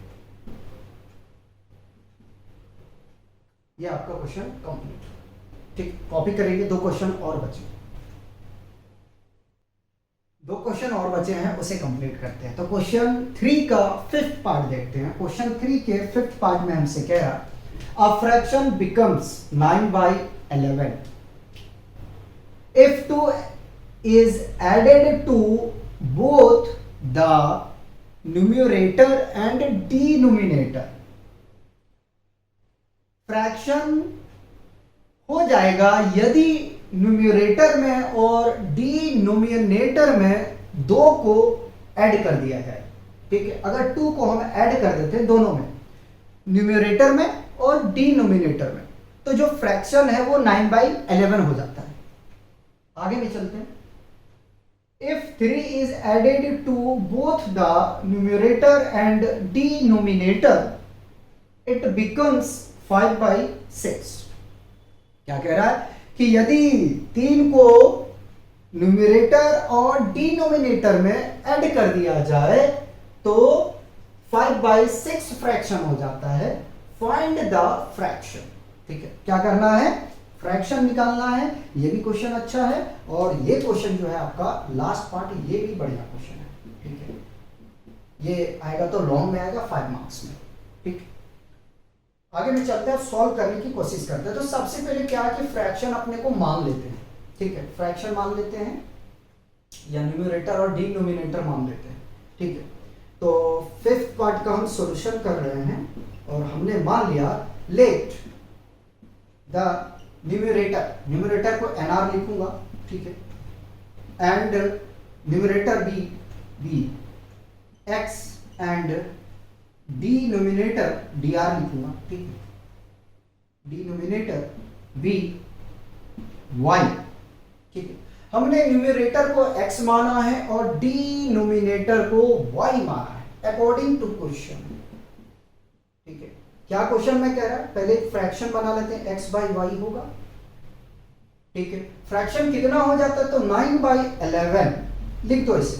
ये आपका क्वेश्चन कंप्लीट, ठीक। कॉपी करेंगे, दो क्वेश्चन और बचे, दो क्वेश्चन और बचे हैं, उसे कंप्लीट करते हैं। तो क्वेश्चन 3 का 5th पार्ट देखते हैं। क्वेश्चन 3 के 5th पार्ट में हमसे कह रहा, a fraction becomes 9/11 if 2 is added to both the numerator and denominator। Fraction हो जाएगा यदि न्यूमरेटर में और डिनोमिनेटर में 2 को ऐड कर दिया जाए, ठीक है। अगर 2 को हम ऐड कर देते हैं दोनों में, न्यूमरेटर में और डिनोमिनेटर में, तो जो फ्रैक्शन है वो 9/11 हो जाता है। आगे भी चलते हैं। If 3 is added to both the numerator and denominator, it becomes 5/6। क्या कह रहा है कि यदि 3 को न्यूमरेटर और डिनोमिनेटर में ऐड कर दिया जाए तो 5/6 फ्रैक्शन हो जाता है। फाइंड द फ्रैक्शन, ठीक है। क्या करना है, फ्रैक्शन निकालना है। ये भी क्वेश्चन अच्छा है और ये क्वेश्चन जो है आपका लास्ट पार्ट, ये भी बढ़िया क्वेश्चन है, ठीक है। ये आएगा तो लॉन्ग में आएगा 5 मार्क्स में, ठीक। आगे में चलते हैं, सॉल्व करने की कोशिश करते हैं। तो सबसे पहले क्या है कि फ्रैक्शन अपने को मान लेते हैं, ठीक है। फ्रैक्शन मान लेते हैं या न्यूमरेटर और डिनोमिनेटर मान लेते हैं, ठीक है। तो 5th पार्ट का हम सॉल्यूशन कर रहे हैं और हमने मान लिया, लेट द न्यूमरेटर को NR लिखूंगा, ठीक है, and numerator be x and denominator DR लिखूंगा, ठीक है। डिनोमिनेटर बी y, ठीक है। हमने न्यूमरेटर को x माना है और डिनोमिनेटर को y माना है अकॉर्डिंग टू क्वेश्चन, ठीक है। क्या क्वेश्चन में कह रहा है, पहले फ्रैक्शन बना लेते हैं, x/y होगा, ठीक है। फ्रैक्शन कितना हो जाता है तो 9/11 लिख दो इसे।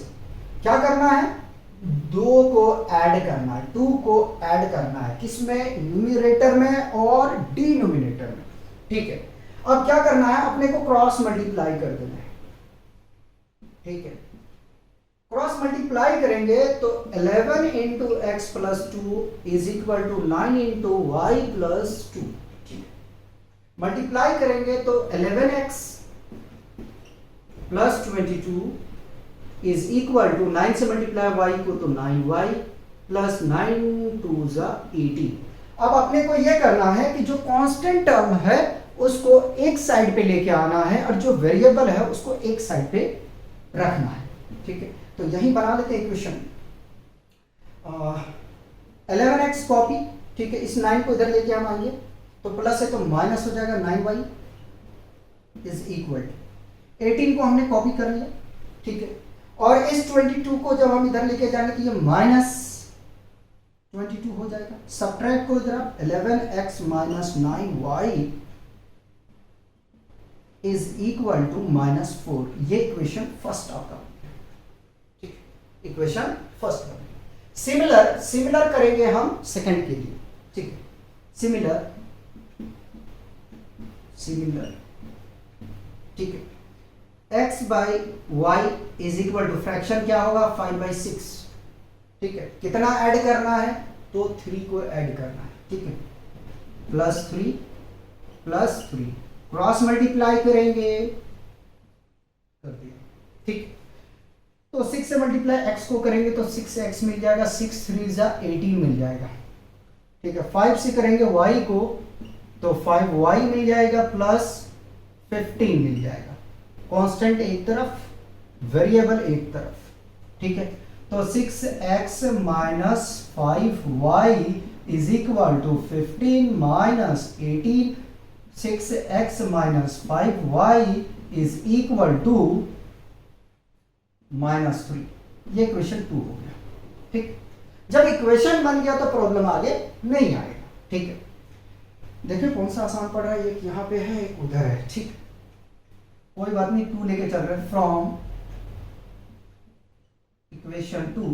क्या करना है, दो को ऐड करना है, 2 को ऐड करना है, किसमें, न्यूमरेटर में और डिनोमिनेटर में। ठीक है, अब क्या करना है, अपने को क्रॉस मल्टीप्लाई कर देना है। ठीक है, क्रॉस मल्टीप्लाई करेंगे तो 11 into x plus 2 is equal to 9 into y plus 2। ठीक है, मल्टीप्लाई करेंगे तो 11x plus 22 is equal to 9 से मल्टीप्लाई y को तो 9y प्लस 9 2 18। अब अपने को यह करना है कि जो कांस्टेंट टर्म है उसको एक साइड पे लेके आना है और जो वेरिएबल है उसको एक साइड पे रखना है। ठीक है, तो यही बना लेते हैं इक्वेशन। 11x कॉपी, ठीक है, इस 9 को इधर लेके हम आएंगे तो प्लस है तो माइनस हो जाएगा, 9y इज इक्वल टू 18 को हमने कॉपी कर लिया। ठीक है, और इस 22 को जब हम इधर लेके जाएंगे तो ये माइनस 22 हो जाएगा। सब्ट्रैक्ट को इधर 11x minus 9y is equal to -4। ये इक्वेशन फर्स्ट आपका, ठीक, इक्वेशन फर्स्ट का। सिमिलर करेंगे हम सेकंड के लिए। ठीक है, सिमिलर, ठीक है, x by y is equal to fraction क्या होगा, 5/6। ठीक है, कितना ऐड करना है, तो 3 को ऐड करना है। ठीक है, +3 +3 क्रॉस मल्टीप्लाई करेंगे, कर दिया। ठीक, तो 6 से मल्टीप्लाई x को करेंगे तो 6x मिल जाएगा, 6 3 18 मिल जाएगा। ठीक है, 5 से करेंगे y को तो 5y मिल जाएगा प्लस 15 मिल जाएगा। कांस्टेंट एक तरफ, वेरिएबल एक तरफ। ठीक है, तो 6x minus 5y is equal to 15 minus 18। 6x minus 5y is equal to -3। ये इक्वेशन 2 हो गया। ठीक, जब इक्वेशन बन गया तो प्रॉब्लम आगे नहीं आएगा। ठीक है, देखिए कौन सा आसान पड़ रहा है, एक यहाँ पे है एक उधर है। ठीक, कोई बात नहीं, 2 लेके चल रहे हैं। फ्रॉम इक्वेशन 2,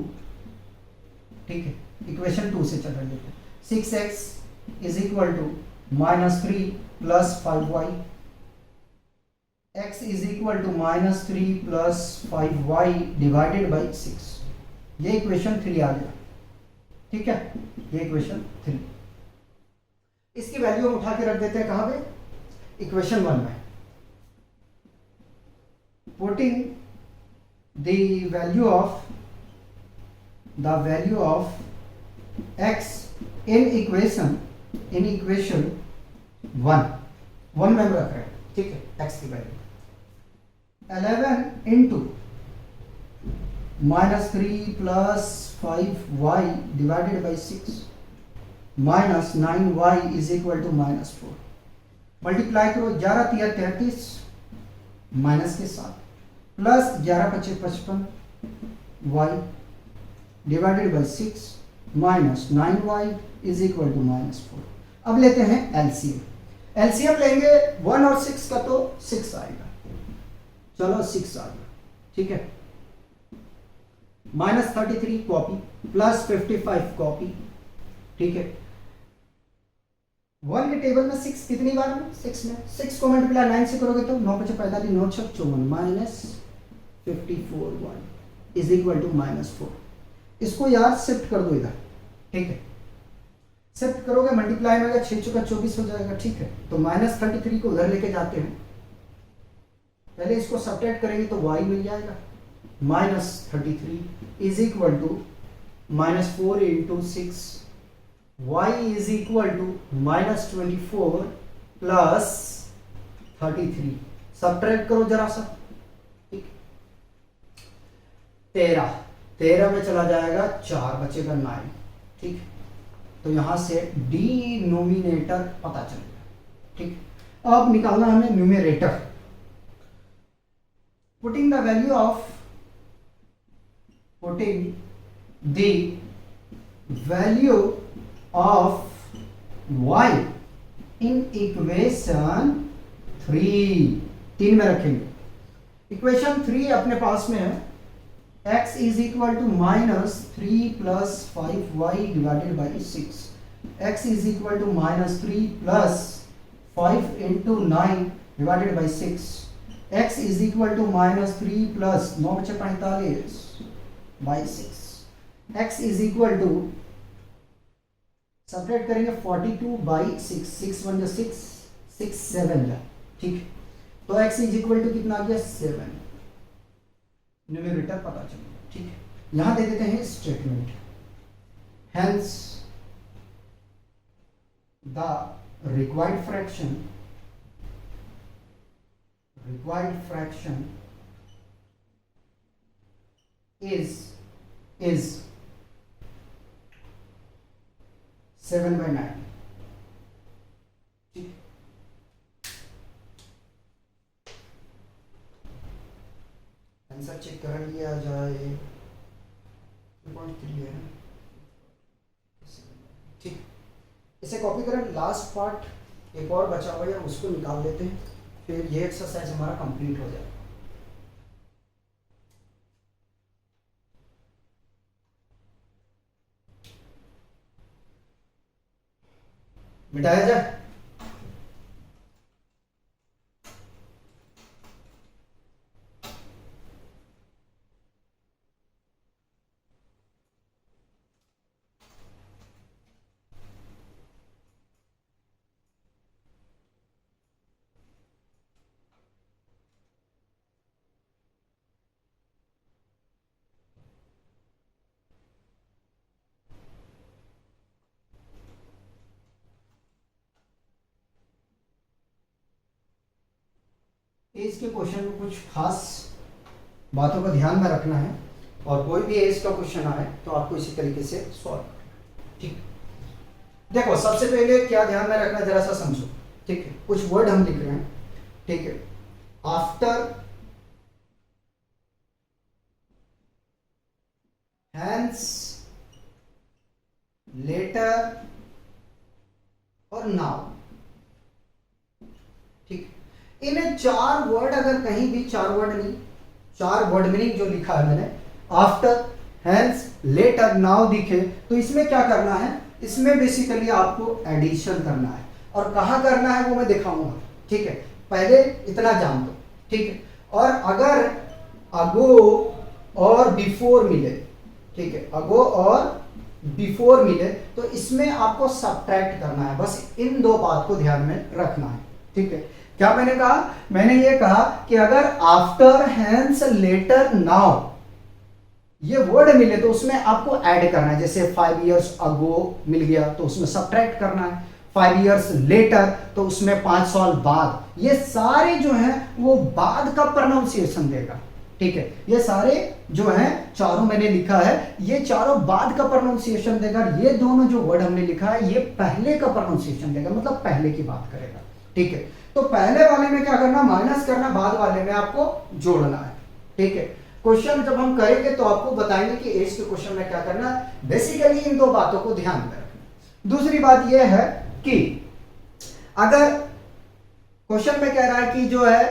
ठीक है, इक्वेशन 2 से चल रहे हैं। 6x is equal to -3 plus 5y, x is equal to -3 plus 5y divided by 6। ये इक्वेशन 3 आ गया। ठीक है, ये इक्वेशन 3। इसकी वैल्यू हम उठा के रख देते हैं कहां पे, इक्वेशन 1 में। Putting the value of x in equation 1 में रख रहे हैं। ठीक है, x की value 11 into -3 plus 5y divided by 6 minus 9y is equal to -4। Multiply करो, 11 3 33 माइनस के साथ plus 11 5 55 y divided by 6 minus 9y is equal to -4। अब लेते हैं एलसीएम। एलसीएम लेंगे 1 और 6 का तो 6 आएगा। चलो 6 आ गया। ठीक है, -33 कॉपी प्लस 55 कॉपी। ठीक है, 1 के टेबल में 6 कितनी बार में, 6 में। 6 को मल्टीप्लाई 9 से करोगे तो 9 5 45 9 6 54 माइनस 54 1 इज इक्वल टू -4। इसको यार शिफ्ट कर दो इधर। ठीक है, शिफ्ट करोगे मल्टीप्लाई में 6 चौका 24 हो जाएगा। ठीक है, तो -33 को उधर लेके जाते हैं, पहले इसको सब्ट्रैक्ट करेंगे तो y मिल जाएगा। -33 is equal to -4 into 6, y is equal to -24 plus 33। Subtract करो जरा सा। ठीक, 13 में चला जाएगा 4 बचेगा 9। ठीक, तो यहां से डिनोमिनेटर पता चलेगा। ठीक, अब निकालना हमें numerator. Putting the value of y in equation 3 में रखेंगे। इक्वेशन 3 अपने पास में है, x is equal to minus 3 plus 5y divided by 6, x is equal to minus 3 plus 5 into 9 divided by 6, x is equal to minus 3 plus 9 बचे 45 by 6, x is equal to subtract करेंगे 42 by 6, 6 1 6 6 7 जा, ठीक। तो x is equal to कितना आ गया 7, numerator पता चलेगा, ठीक है। यहां दे देते हैं statement, hence the required fraction is 7/9, ठीक। आंसर चेक कर लिया जाए, 2.3 है, ठीक। इसे कॉपी करें, लास्ट पार्ट एक और बचा हुआ है उसको निकाल लेते हैं, फिर ये एक्सरसाइज हमारा कंप्लीट हो जाएगा। मिटाया जाए, एज के क्वेश्चन में कुछ खास बातों को ध्यान में रखना है, और कोई भी एज का क्वेश्चन आए तो आपको इसी तरीके से सॉल्व करना, ठीक। देखो सबसे पहले क्या ध्यान में रखना जरा सा समझो, ठीक है। कुछ वर्ड हम लिख रहे हैं, ठीक है। आफ्टर, हैंस, लेटर और नाउ, ठीक। इन 4 वर्ड अगर कहीं भी 4 वर्ड नहीं, 4 वर्ड मीनिंग जो लिखा है मैंने, आफ्टर, हैंस, लेटर, नाउ दिखे, तो इसमें क्या करना है, इसमें बेसिकली आपको एडिशन करना है, और कहाँ करना है वो मैं दिखाऊंगा, ठीक है। पहले इतना जान दो, ठीक है। और अगर अगो और बिफोर मिले, ठीक है, अगो और बिफोर मिले तो इसमें आपको सब्ट्रैक्ट करना है, बस इन 2 बात को ध्यान में रखना है, ठीक है। क्या मैंने कहा, मैंने ये कहा कि अगर आफ्टर, हैंस, लेटर, नाउ ये वर्ड मिले तो उसमें आपको ऐड करना है, जैसे 5 इयर्स अगो मिल गया तो उसमें सब्ट्रैक्ट करना है, 5 इयर्स लेटर तो उसमें 5 साल बाद, ये सारे जो हैं वो बाद का प्रोनाउंसिएशन देगा, ठीक है। ये सारे जो हैं चारों मैंने लिखा है, ये चारों बाद का प्रोनाउंसिएशन देगा, ये दोनों जो वर्ड हमने लिखा है ये पहले का प्रोनाउंसिएशन देगा, मतलब पहले की बात करेगा, ठीक है। तो पहले वाले में क्या करना, माइनस करना, बाद वाले में आपको जोड़ना है, ठीक है। क्वेश्चन जब हम करेंगे तो आपको बताएंगे कि एज के क्वेश्चन में क्या करना है, बेसिकली इन 2 बातों को ध्यान में रखना। दूसरी बात यह है कि अगर क्वेश्चन में कह रहा है कि जो है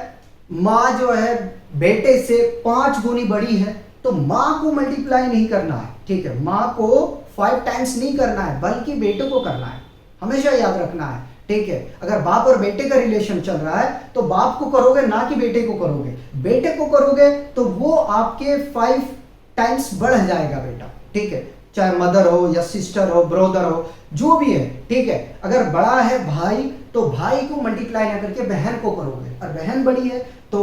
माँ जो है बेटे से 5 गुनी बड़ी है, तो माँ को मल्टीप्लाई नहीं करना है, ठीक है। माँ को 5 टाइम्स नहीं करना है, बल्कि बेटे को करना है, हमेशा याद रखना है, ठीक है। अगर बाप और बेटे का रिलेशन चल रहा है तो बाप को करोगे ना कि बेटे को करोगे, बेटे को करोगे तो वो आपके 5 टाइम्स बढ़ जाएगा बेटा, ठीक है। चाहे मदर हो या सिस्टर हो, ब्रदर हो, जो भी है, ठीक है। अगर बड़ा है भाई तो भाई को मल्टीप्लाई ना करके बहन को करोगे, और बहन बड़ी है तो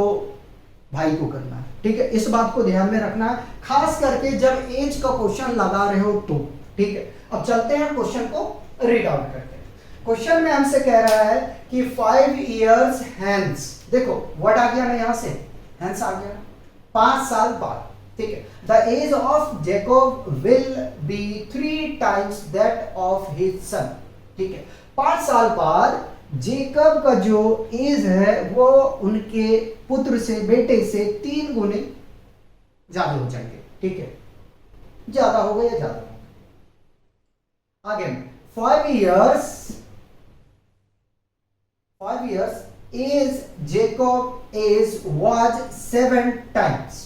भाई को करना है, ठीक है। इस बात को ध्यान में रखना है, खास करके जब एज का क्वेश्चन लगा रहे हो तो, ठीक है। अब चलते हैं क्वेश्चन को रीड आउट करते हैं। क्वेश्चन में हमसे कह रहा है कि 5 इयर्स हैंस, देखो वर्ड आ गया ना, यहां से हैंस आ गया, 5 साल बाद, ठीक है। The age of Jacob will be 3 times that of his son, ठीक है। 5 साल बाद जेकब का जो एज है वो उनके पुत्र से, बेटे से 3 गुने ज्यादा हो जाएंगे, ठीक है। ज्यादा हो गए या ज्यादा हो गए। आगे 5 years is Jacob age was 7 times,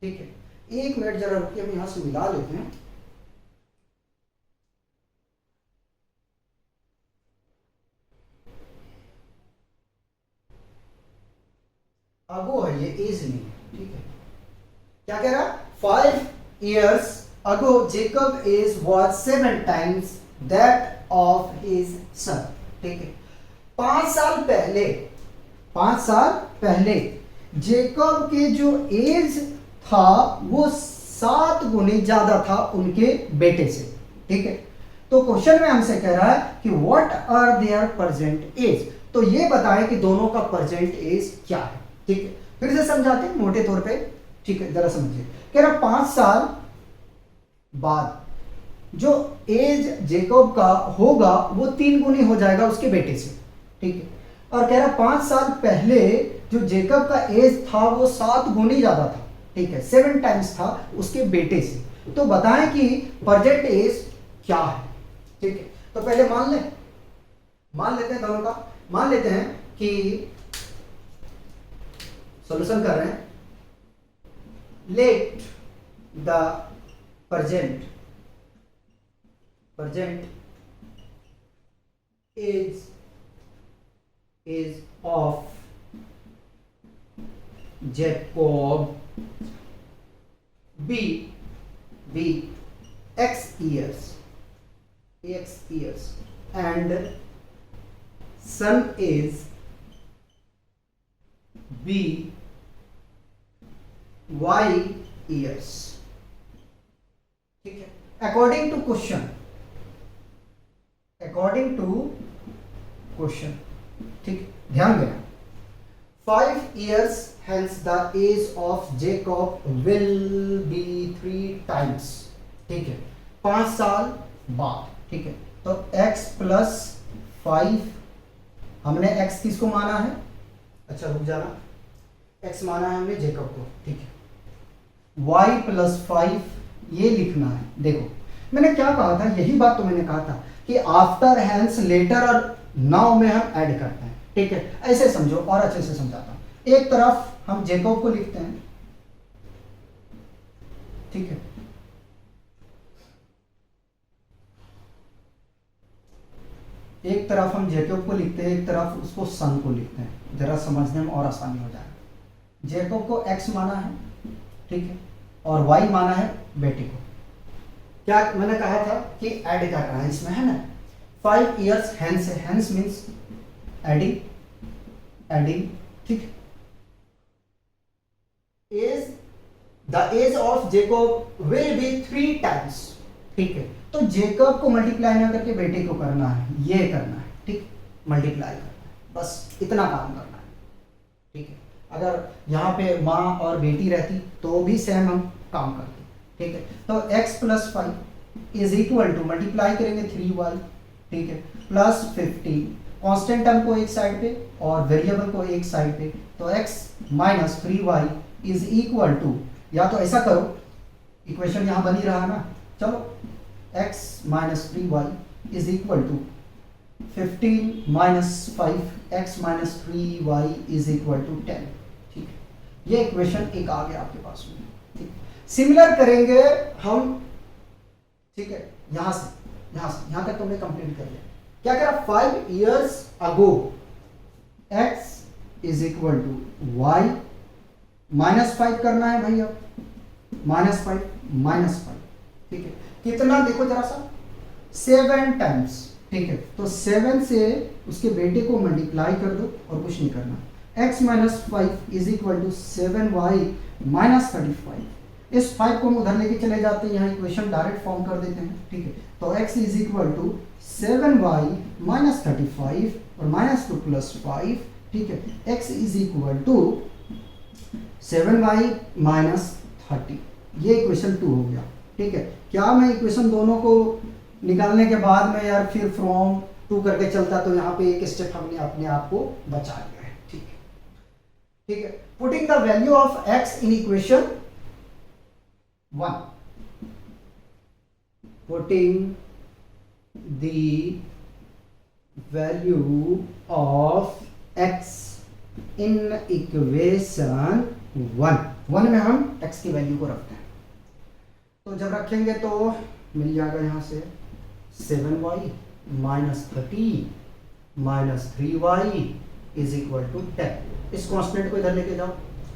ठीक है। एक मिनट जरा रुकिए, हम यहां से मिला लेते हैं। अगो है ये, एज नहीं है, ठीक है। क्या कह रहा? 5 years ago Jacob age was 7 times that of his son, ठीक है। 5 साल पहले, 5 साल पहले जेकब के जो एज था वो 7 गुने ज्यादा था उनके बेटे से, ठीक है। तो क्वेश्चन में हमसे कह रहा है कि what are their present age, तो ये बताएं कि दोनों का प्रेजेंट एज क्या है, ठीक है। फिर से समझाते हैं मोटे तौर पे, ठीक है, जरा समझिए। कह रहा 5 साल बाद जो एज जेकब का होगा वो 3 गुनी हो जाएगा उसके बेटे से, ठीक है। और कह रहा 5 साल पहले जो जेकब का एज था वो 7 गुनी ज्यादा था, ठीक है, 7 टाइम्स था उसके बेटे से। तो बताएं कि प्रेजेंट एज क्या है, ठीक है। तो पहले मान लेते हैं दोनों का, मान लेते हैं कि सॉल्यूशन कर रहे हैं। Let the present age of Jacob be x years and son is be y years, ठीक है। अकॉर्डिंग टू क्वेश्चन, ठीक, ध्यान देना। 5 years hence the age of Jacob will be 3 times, ठीक है, 5 साल बाद, ठीक है। तो x प्लस 5, हमने x किसको माना है? अच्छा रुक जाना, x माना है हमने जेकब को, ठीक है। y प्लस 5 ये लिखना है। देखो मैंने क्या कहा था, यही बात तो मैंने कहा था कि आफ्टर, हैंस, लेटर और नाउ में हम ऐड करते हैं, ठीक है। ऐसे समझो और अच्छे से समझाता हूं। एक तरफ हम जेकब को लिखते हैं, ठीक है, एक तरफ हम जेकब को लिखते हैं, एक तरफ उसको सन को लिखते हैं, जरा समझने में और आसानी हो जाएगा। जेकब को एक्स माना है, ठीक है, और वाई माना है बेटे को। क्या मैंने कहा था कि ऐड कर रहा है इसमें, है ना। 5 years hence, hence means adding, ठीक। the age of Jacob will be 3 times, ठीक है। तो जेकब को मल्टीप्लाई ना करके बेटे को करना है, ये करना है, ठीक, मल्टीप्लाई करना है, बस इतना काम करना है, ठीक है। अगर यहाँ पे माँ और बेटी रहती तो भी सेम हम काम करते, ठीक है। तो x plus 5 is equal to, multiply करेंगे 3y, ठीक है, प्लस 15, कांस्टेंट टर्म को एक साइड पे और वेरिएबल को एक साइड पे, तो x minus 3y is equal to, या तो ऐसा करो, इक्वेशन यहाँ बनी रहा ना, चलो x minus 3y is equal to 15 minus 5x minus 3y is equal to 10, ठीक है। ये इक्वेशन एक आ गया आपके पास में, ठीक। सिमिलर करेंगे हम, ठीक है, यहां से यहां तक तुमने कंप्लीट कर लिया। क्या कह रहा? 5 years ago x is equal to y minus 5 करना है भैया, माइनस 5, ठीक है। कितना देखो जरा सा, 7 टाइम्स, ठीक है। तो 7 से उसके बेटे को मल्टीप्लाई कर दो और कुछ नहीं करना। x minus 5 is equal to 7y minus 35। इस 5 को हम उधर लेके चले जाते हैं, यहाँ इक्वेशन डायरेक्ट फॉर्म कर देते हैं, ठीक है। तो x is equal to 7y minus 35 और माइनस 2 प्लस 5, ठीक है। x is equal to 7y minus 30, ये इक्वेशन 2 हो गया, ठीक है। क्या मैं इक्वेशन दोनों को निकालने के बाद में यार फिर फ्रॉम 2 करके चलता तो यहाँ पे एक स्टेप हमने अपने आप को बचा लिया है, ठीक है, ठीक है। Putting the value of x in equation 1, putting the value of x in equation 1 में हम x की वैल्यू को रखते हैं, तो जब रखेंगे तो मिल जाएगा यहाँ से 7y minus 30 minus 3y is equal to 10। इस कांस्टेंट को इधर लेके जाओ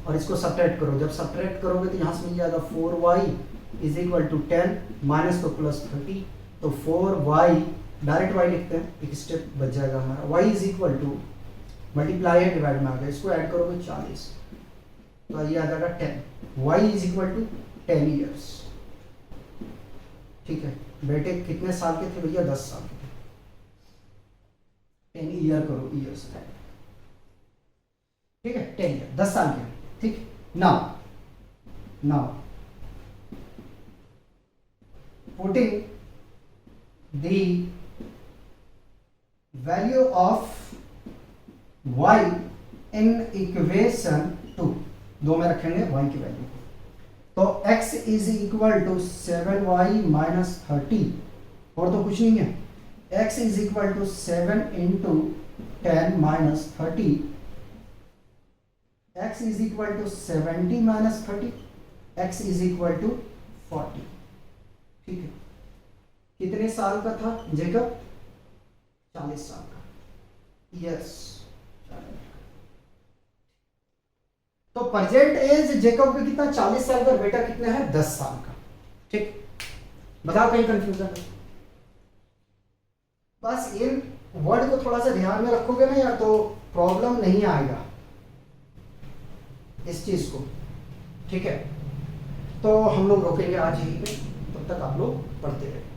और इसको सब्ट्रैक्ट करो। जब सब्ट्रैक्ट करोगे तो यहाँ से मिल जाएगा 4y is equal to 10 minus तो प्लस 30, तो 4y डायरेक्ट y लिखते हैं, एक स्टेप बच जाएगा हमारा। y is equal to multiply है डिवाइड में आ गया, इसको ऐड करोगे 40 तो ये आ जाएगा 10। y is equal to 10 years. ठीक है, बेटे कितने साल के थे भैया? 10 साल के थे। 10 ईयर करो, ईयर्स। ठीक है, 10 ईयर, 10 साल के। ठीक, now putting the value of y in equation 2, दो में रखेंगे y की वैल्यू को, तो x is equal to 7y minus 30, और तो कुछ नहीं है। x is equal to 7 into 10 minus 30, x is equal to 70 minus 30, x is equal to 40। ठीक है, कितने साल का था जेकब? 40 साल का। यस, तो प्रेजेंट एज जेकब का कितना? 40 साल का। बेटा कितना है? 10 साल का। ठीक, बताओ कहीं कंफ्यूजन है? बस इन वर्ड को थोड़ा सा ध्यान में रखोगे ना यार, तो प्रॉब्लम नहीं आएगा इस चीज को। ठीक है, तो हम लोग रोकेंगे आज यहीं पे, तब तक आप लोग पढ़ते रहे।